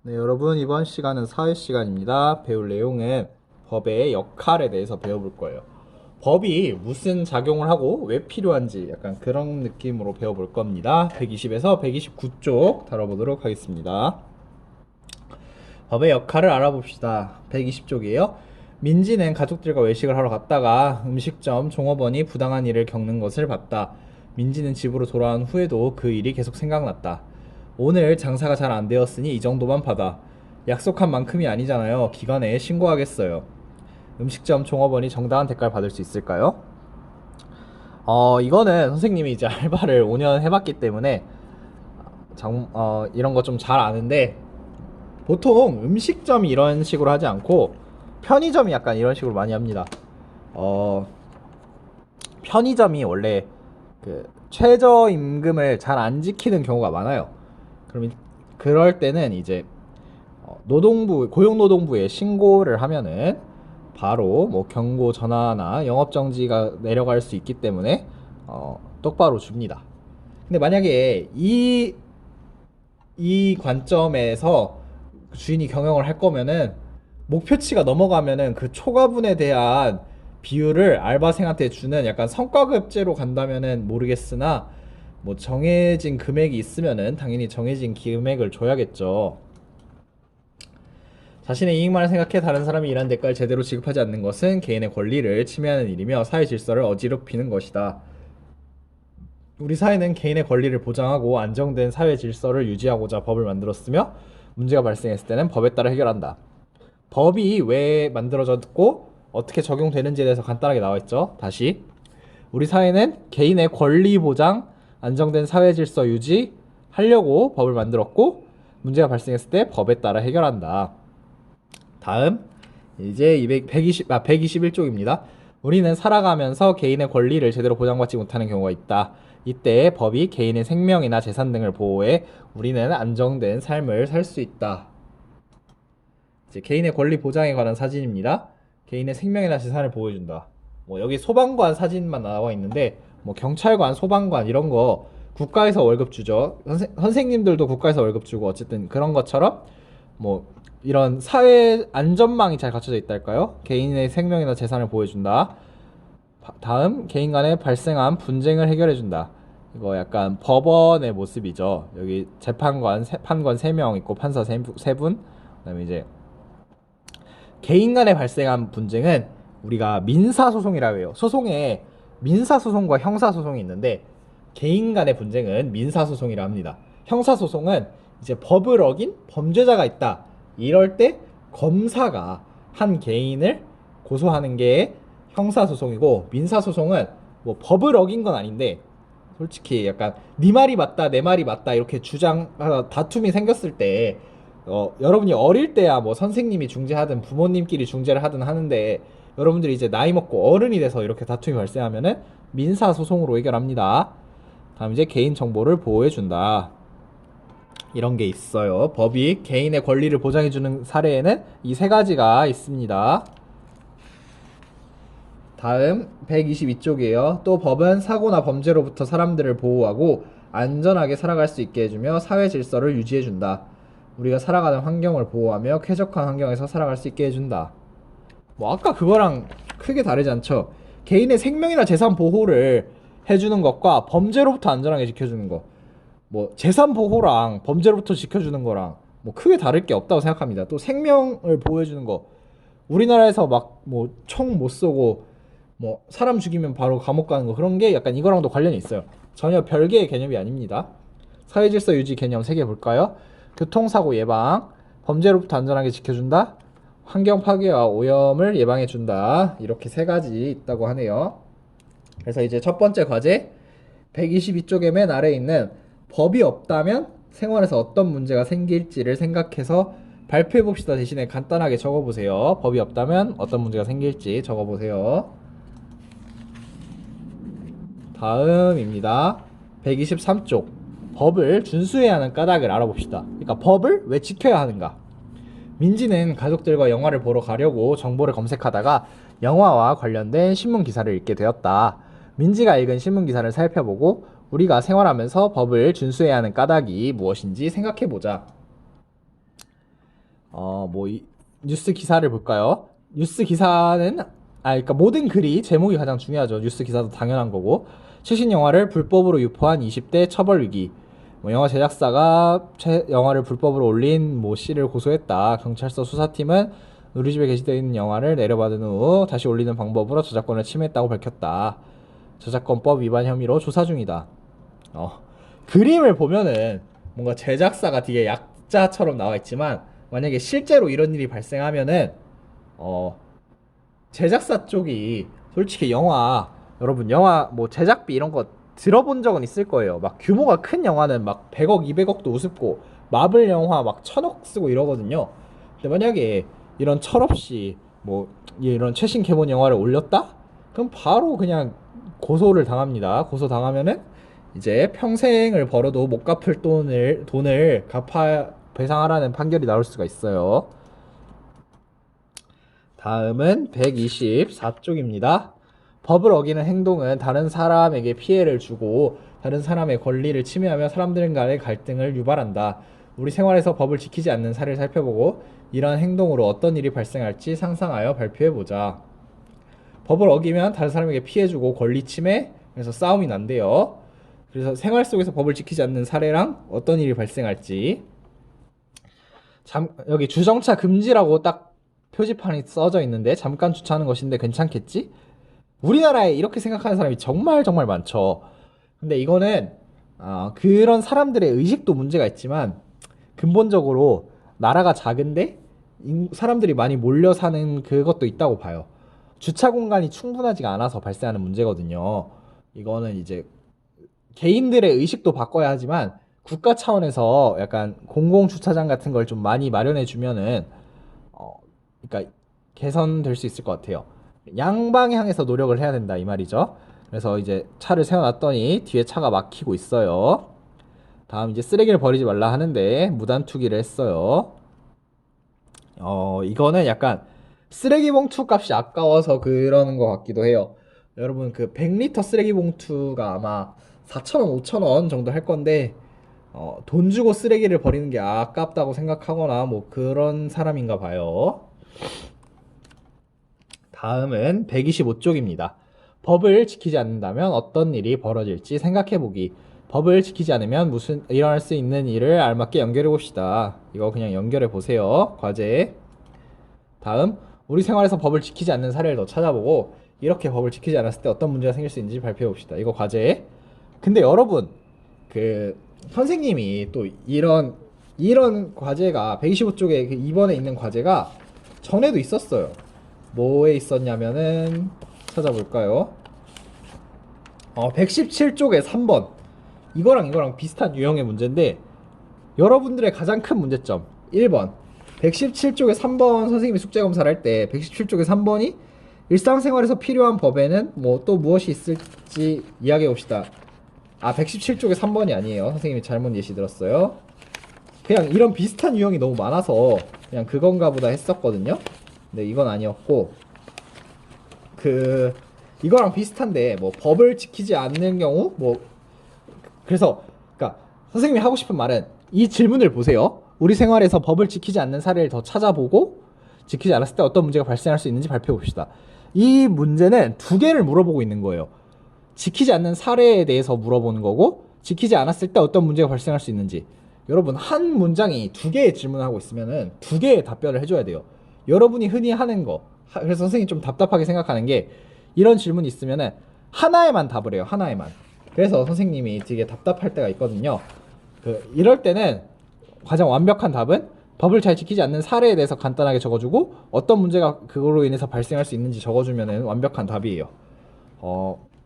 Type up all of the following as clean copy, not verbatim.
네, 여러분 이번 시간은 사회 시간입니다. 배울 내용은 법의 역할에 대해서 배워볼 거예요. 법이 무슨 작용을 하고 왜 필요한지 약간 그런 느낌으로 배워볼 겁니다. 120에서 129쪽 다뤄보도록 하겠습니다. 법의 역할을 알아봅시다. 120쪽이에요. 민지는 가족들과 외식을 하러 갔다가 음식점 종업원이 부당한 일을 겪는 것을 봤다. 민지는 집으로 돌아온 후에도 그 일이 계속 생각났다. 오늘 장사가 잘 안 되었으니 이 정도만 받아. 약속한 만큼이 아니잖아요. 기관에 신고하겠어요. 음식점 종업원이 정당한 대가를 받을 수 있을까요? 이거는 선생님이 이제 알바를 5년 해봤기 때문에 이런 거 좀 잘 아는데, 보통 음식점이 이런 식으로 하지 않고 편의점이 약간 이런 식으로 많이 합니다. 어, 편의점이 원래 그 최저임금을 잘 안 지키는 경우가 많아요. 그럼 그럴 때는 이제 고용노동부에 신고를 하면은 바로 뭐 경고 전화나 영업정지가 내려갈 수 있기 때문에 똑바로 줍니다. 근데 만약에 이 관점에서 주인이 경영을 할 거면은 목표치가 넘어가면은 그 초과분에 대한 비율을 알바생한테 주는 약간 성과급제로 간다면은 모르겠으나, 뭐 정해진 금액이 있으면은 당연히 정해진 금액을 줘야겠죠. 자신의 이익만을 생각해 다른 사람이 일한 대가를 제대로 지급하지 않는 것은 개인의 권리를 침해하는 일이며 사회 질서를 어지럽히는 것이다. 우리 사회는 개인의 권리를 보장하고 안정된 사회 질서를 유지하고자 법을 만들었으며, 문제가 발생했을 때는 법에 따라 해결한다. 법이 왜 만들어졌고 어떻게 적용되는지에 대해서 간단하게 나와 있죠. 다시, 우리 사회는 개인의 권리 보장, 안정된 사회 질서 유지 하려고 법을 만들었고, 문제가 발생했을 때 법에 따라 해결한다. 다음, 이제 121쪽입니다. 우리는 살아가면서 개인의 권리를 제대로 보장받지 못하는 경우가 있다. 이때 법이 개인의 생명이나 재산 등을 보호해 우리는 안정된 삶을 살 수 있다. 이제 개인의 권리 보장에 관한 사진입니다. 개인의 생명이나 재산을 보호해준다. 뭐 여기 소방관 사진만 나와 있는데, 뭐 경찰관, 소방관 이런 거 국가에서 월급 주죠. 선생님들도 국가에서 월급 주고, 어쨌든 그런 것처럼 뭐 이런 사회 안전망이 잘 갖춰져 있달까요? 개인의 생명이나 재산을 보호해준다. 다음, 개인 간에 발생한 분쟁을 해결해준다. 이거 약간 법원의 모습이죠. 여기 재판관, 판관 3명 있고 판사 3분. 그 다음에 이제 개인 간에 발생한 분쟁은 우리가 민사소송이라고 해요. 소송에 민사소송과 형사소송이 있는데, 개인 간의 분쟁은 민사소송이라 합니다. 형사소송은 이제 법을 어긴 범죄자가 있다, 이럴 때 검사가 한 개인을 고소하는 게 형사소송이고, 민사소송은 뭐 법을 어긴 건 아닌데 솔직히 약간 네 말이 맞다 내 말이 맞다 이렇게 주장하다 다툼이 생겼을 때, 여러분이 어릴 때야 뭐 선생님이 중재하든 부모님끼리 중재를 하든 하는데, 여러분들이 이제 나이 먹고 어른이 돼서 이렇게 다툼이 발생하면은 민사소송으로 해결합니다. 다음, 이제 개인 정보를 보호해준다. 이런 게 있어요. 법이 개인의 권리를 보장해주는 사례에는 이 세 가지가 있습니다. 다음 122쪽이에요. 또 법은 사고나 범죄로부터 사람들을 보호하고 안전하게 살아갈 수 있게 해주며 사회 질서를 유지해준다. 우리가 살아가는 환경을 보호하며 쾌적한 환경에서 살아갈 수 있게 해준다. 뭐 아까 그거랑 크게 다르지 않죠. 개인의 생명이나 재산 보호를 해주는 것과 범죄로부터 안전하게 지켜주는 거, 뭐 재산 보호랑 범죄로부터 지켜주는 거랑 뭐 크게 다를 게 없다고 생각합니다. 또 생명을 보호해주는 거, 우리나라에서 막 뭐 총 못 쏘고 뭐 사람 죽이면 바로 감옥 가는 거, 그런 게 약간 이거랑도 관련이 있어요. 전혀 별개의 개념이 아닙니다. 사회질서 유지 개념 3개 볼까요? 교통사고 예방, 범죄로부터 안전하게 지켜준다, 환경 파괴와 오염을 예방해준다. 이렇게 3가지 있다고 하네요. 그래서 이제 첫 번째 과제, 122쪽의 맨 아래에 있는 법이 없다면 생활에서 어떤 문제가 생길지를 생각해서 발표해 봅시다 대신에 간단하게 적어보세요. 법이 없다면 어떤 문제가 생길지 적어보세요. 다음입니다. 123쪽. 법을 준수해야 하는 까닭을 알아봅시다. 그러니까 법을 왜 지켜야 하는가? 민지는 가족들과 영화를 보러 가려고 정보를 검색하다가 영화와 관련된 신문 기사를 읽게 되었다. 민지가 읽은 신문 기사를 살펴보고 우리가 생활하면서 법을 준수해야 하는 까닭이 무엇인지 생각해보자. 뉴스 기사를 볼까요? 뉴스 기사는 그러니까 모든 글이 제목이 가장 중요하죠. 뉴스 기사도 당연한 거고. 최신 영화를 불법으로 유포한 20대 처벌 위기. 영화 제작사가 영화를 불법으로 올린 모 씨를 고소했다. 경찰서 수사팀은 우리 집에 게시되어 있는 영화를 내려받은 후 다시 올리는 방법으로 저작권을 침해했다고 밝혔다. 저작권법 위반 혐의로 조사 중이다. 그림을 보면은 뭔가 제작사가 되게 약자처럼 나와 있지만 만약에 실제로 이런 일이 발생하면은 제작사 쪽이 솔직히 여러분 영화 뭐 제작비 이런 거 들어본 적은 있을 거예요. 막 규모가 큰 영화는 막 100억, 200억도 우습고 마블 영화 막 1000억 쓰고 이러거든요. 근데 만약에 이런 철없이 뭐 이런 최신 개봉 영화를 올렸다? 그럼 바로 그냥 고소를 당합니다. 고소 당하면은 이제 평생을 벌어도 못 갚을 돈을 배상하라는 판결이 나올 수가 있어요. 다음은 124쪽입니다. 법을 어기는 행동은 다른 사람에게 피해를 주고 다른 사람의 권리를 침해하며 사람들 간의 갈등을 유발한다. 우리 생활에서 법을 지키지 않는 사례를 살펴보고 이러한 행동으로 어떤 일이 발생할지 상상하여 발표해보자. 법을 어기면 다른 사람에게 피해 주고 권리 침해, 그래서 싸움이 난대요. 그래서 생활 속에서 법을 지키지 않는 사례랑 어떤 일이 발생할지. 여기 주정차 금지라고 딱 표지판이 써져 있는데 잠깐 주차하는 것인데 괜찮겠지? 우리나라에 이렇게 생각하는 사람이 정말 정말 많죠. 근데 이거는 그런 사람들의 의식도 문제가 있지만 근본적으로 나라가 작은데 사람들이 많이 몰려 사는 그것도 있다고 봐요. 주차 공간이 충분하지가 않아서 발생하는 문제거든요. 이거는 이제 개인들의 의식도 바꿔야 하지만 국가 차원에서 약간 공공 주차장 같은 걸 좀 많이 마련해 주면은 그러니까 개선될 수 있을 것 같아요. 양방향에서 노력을 해야 된다 이 말이죠. 그래서 이제 차를 세워놨더니 뒤에 차가 막히고 있어요. 다음 이제 쓰레기를 버리지 말라 하는데 무단 투기를 했어요. 이거는 약간 쓰레기 봉투 값이 아까워서 그러는 것 같기도 해요. 여러분 그 100리터 쓰레기 봉투가 아마 4,000원, 5,000원 정도 할 건데 돈 주고 쓰레기를 버리는 게 아깝다고 생각하거나 뭐 그런 사람인가 봐요. 다음은 125쪽입니다. 법을 지키지 않는다면 어떤 일이 벌어질지 생각해보기. 법을 지키지 않으면 무슨 일어날 수 있는 일을 알맞게 연결해 봅시다. 이거 그냥 연결해 보세요. 과제. 다음, 우리 생활에서 법을 지키지 않는 사례를 더 찾아보고 이렇게 법을 지키지 않았을 때 어떤 문제가 생길 수 있는지 발표해 봅시다. 이거 과제. 근데 여러분, 그 선생님이 또 이런 과제가 125쪽에 그 2번에 있는 과제가 전에도 있었어요. 뭐에 있었냐면은 찾아볼까요? 117쪽에 3번. 이거랑 비슷한 유형의 문제인데 여러분들의 가장 큰 문제점 1번 117쪽에 3번 선생님이 숙제 검사를 할 때 117쪽에 3번이 일상생활에서 필요한 법에는 뭐 또 무엇이 있을지 이야기해 봅시다. 117쪽에 3번이 아니에요. 선생님이 잘못 예시 들었어요. 그냥 이런 비슷한 유형이 너무 많아서 그냥 그건가 보다 했었거든요. 근데 이건 아니었고 이거랑 비슷한데 뭐 법을 지키지 않는 경우 그래서 그러니까 선생님이 하고 싶은 말은 이 질문을 보세요. 우리 생활에서 법을 지키지 않는 사례를 더 찾아보고 지키지 않았을 때 어떤 문제가 발생할 수 있는지 발표해 봅시다. 이 문제는 두 개를 물어보고 있는 거예요. 지키지 않는 사례에 대해서 물어보는 거고 지키지 않았을 때 어떤 문제가 발생할 수 있는지. 여러분 한 문장이 두 개의 질문을 하고 있으면은 두 개의 답변을 해줘야 돼요. 여러분이 흔히 하는 거. 그래서 선생님이 좀 답답하게 생각하는 게 이런 질문이 있으면은 하나에만 답을 해요. 하나에만. 그래서 선생님이 되게 답답할 때가 있거든요. 이럴 때는 가장 완벽한 답은 법을 잘 지키지 않는 사례에 대해서 간단하게 적어주고 어떤 문제가 그걸로 인해서 발생할 수 있는지 적어주면은 완벽한 답이에요.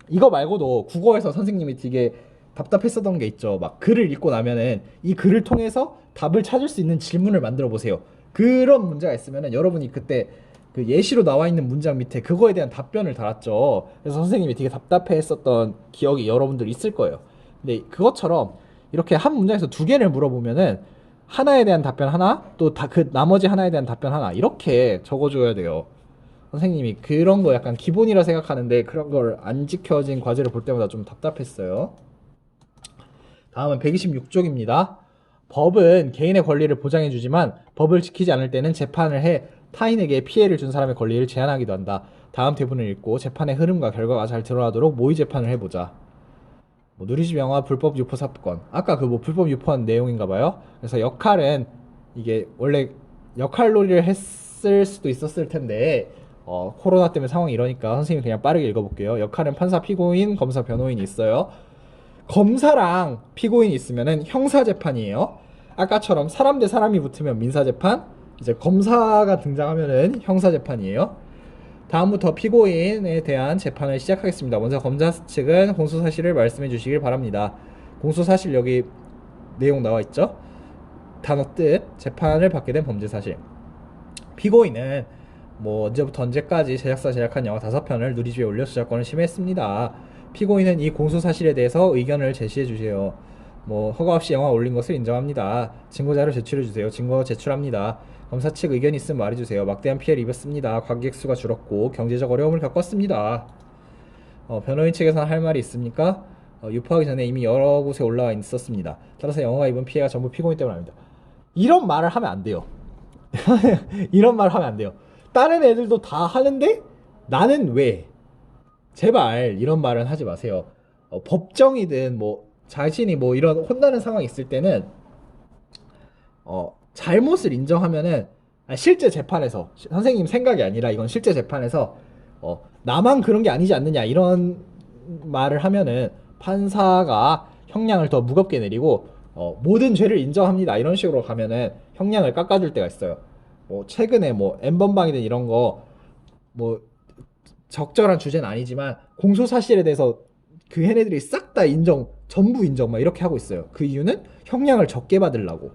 이거 말고도 국어에서 선생님이 되게 답답했었던 게 있죠. 막 글을 읽고 나면은 이 글을 통해서 답을 찾을 수 있는 질문을 만들어 보세요. 그런 문제가 있으면은 여러분이 그때 그 예시로 나와 있는 문장 밑에 그거에 대한 답변을 달았죠. 그래서 선생님이 되게 답답해했었던 기억이 여러분들 있을 거예요. 근데 그것처럼 이렇게 한 문장에서 두 개를 물어보면은 하나에 대한 답변 하나, 또 그 나머지 하나에 대한 답변 하나 이렇게 적어줘야 돼요. 선생님이 그런 거 약간 기본이라 생각하는데 그런 걸 안 지켜진 과제를 볼 때마다 좀 답답했어요. 다음은 126쪽입니다. 법은 개인의 권리를 보장해주지만 법을 지키지 않을 때는 재판을 해 타인에게 피해를 준 사람의 권리를 제한하기도 한다. 다음 대본을 읽고 재판의 흐름과 결과가 잘 드러나도록 모의 재판을 해보자. 뭐 누리집 영화 불법 유포 사건. 아까 그 뭐 불법 유포한 내용인가 봐요. 그래서 역할은 이게 원래 역할놀이를 했을 수도 있었을 텐데 코로나 때문에 상황이 이러니까 선생님이 그냥 빠르게 읽어볼게요. 역할은 판사, 피고인, 검사, 변호인이 있어요. 검사랑 피고인이 있으면은 형사재판이에요. 아까처럼 사람 대 사람이 붙으면 민사재판, 이제 검사가 등장하면은 형사재판이에요. 다음부터 피고인에 대한 재판을 시작하겠습니다. 먼저 검사 측은 공소사실을 말씀해 주시길 바랍니다. 공소사실 여기 내용 나와 있죠? 단어 뜻, 재판을 받게 된 범죄사실. 피고인은 뭐 언제부터 언제까지 제작사 제작한 영화 5편을 누리집에 올려 수작권을 심했습니다. 피고인은 이 공소사실에 대해서 의견을 제시해 주세요. 뭐 허가 없이 영화 올린 것을 인정합니다. 증거자료 제출해 주세요. 증거 제출합니다. 검사 측 의견 있으면 말해주세요. 막대한 피해를 입었습니다. 관객 수가 줄었고 경제적 어려움을 겪었습니다. 변호인 측에서는 할 말이 있습니까? 유포하기 전에 이미 여러 곳에 올라와 있었습니다. 따라서 영화가 입은 피해가 전부 피고인 때문입니다. 이런 말을 하면 안 돼요. 이런 말을 하면 안 돼요. 다른 애들도 다 하는데 나는 왜? 제발 이런 말은 하지 마세요. 법정이든 뭐 자신이 뭐 이런 혼나는 상황이 있을 때는 잘못을 인정하면은 실제 재판에서 선생님 생각이 아니라 이건 실제 재판에서 나만 그런 게 아니지 않느냐 이런 말을 하면은 판사가 형량을 더 무겁게 내리고 모든 죄를 인정합니다 이런 식으로 가면은 형량을 깎아줄 때가 있어요. 뭐 최근에 뭐 N번방이든 이런 거 뭐 적절한 주제는 아니지만 공소사실에 대해서 그 얘네들이 싹 다 인정, 전부 인정 막 이렇게 하고 있어요. 그 이유는 형량을 적게 받으려고.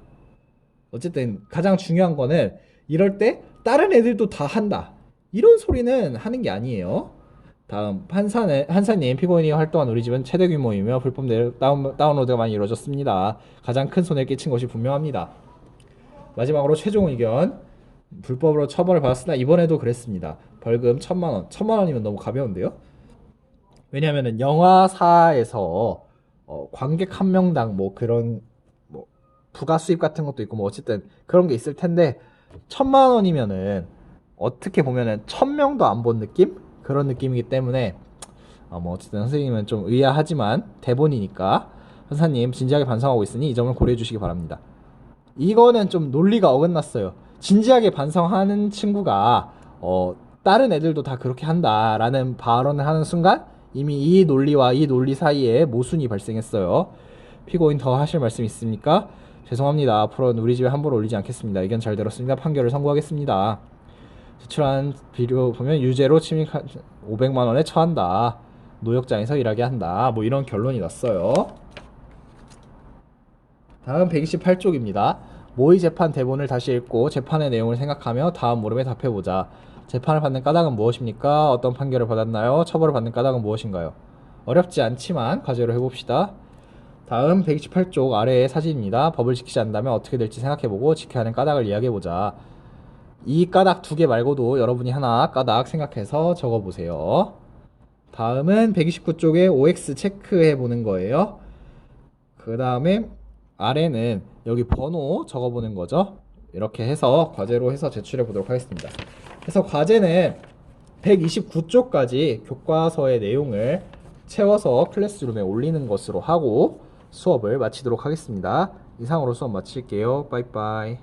어쨌든 가장 중요한 거는 이럴 때 다른 애들도 다 한다 이런 소리는 하는 게 아니에요. 다음 한사님 피고인이 활동한 우리 집은 최대 규모이며 불법 다운로드가 많이 이루어졌습니다. 가장 큰 손해를 끼친 것이 분명합니다. 마지막으로 최종 의견. 불법으로 처벌을 받았으나 이번에도 그랬습니다. 벌금 1,000만 원. 1,000만 원이면 너무 가벼운데요? 왜냐면은 영화사에서 관객 한 명당 뭐 그런 뭐 부가 수입 같은 것도 있고 뭐 어쨌든 그런 게 있을 텐데 1,000만 원이면은 어떻게 보면은 1,000명도 안 본 느낌? 그런 느낌이기 때문에 뭐 어쨌든 선생님은 좀 의아하지만 대본이니까 선사님 진지하게 반성하고 있으니 이 점을 고려해 주시기 바랍니다. 이거는 좀 논리가 어긋났어요. 진지하게 반성하는 친구가 다른 애들도 다 그렇게 한다라는 발언을 하는 순간 이미 이 논리와 이 논리 사이에 모순이 발생했어요. 피고인 더 하실 말씀 있습니까? 죄송합니다. 앞으로는 우리 집에 함부로 올리지 않겠습니다. 의견 잘 들었습니다. 판결을 선고하겠습니다. 제출한 비료 보면 유죄로 침입 500만 원에 처한다. 노역장에서 일하게 한다. 뭐 이런 결론이 났어요. 다음 128쪽입니다. 모의 재판 대본을 다시 읽고 재판의 내용을 생각하며 다음 물음에 답해보자. 재판을 받는 까닭은 무엇입니까? 어떤 판결을 받았나요? 처벌을 받는 까닭은 무엇인가요? 어렵지 않지만 과제로 해봅시다. 다음 128쪽 아래의 사진입니다. 법을 지키지 않는다면 어떻게 될지 생각해보고 지켜야 하는 까닭을 이야기해보자. 이 까닭 2개 말고도 여러분이 하나 까닭 생각해서 적어보세요. 다음은 129쪽에 OX 체크해보는 거예요. 그 다음에 아래는 여기 번호 적어보는 거죠. 이렇게 해서 과제로 해서 제출해 보도록 하겠습니다. 그래서 과제는 129쪽까지 교과서의 내용을 채워서 클래스룸에 올리는 것으로 하고 수업을 마치도록 하겠습니다. 이상으로 수업 마칠게요. 빠이빠이.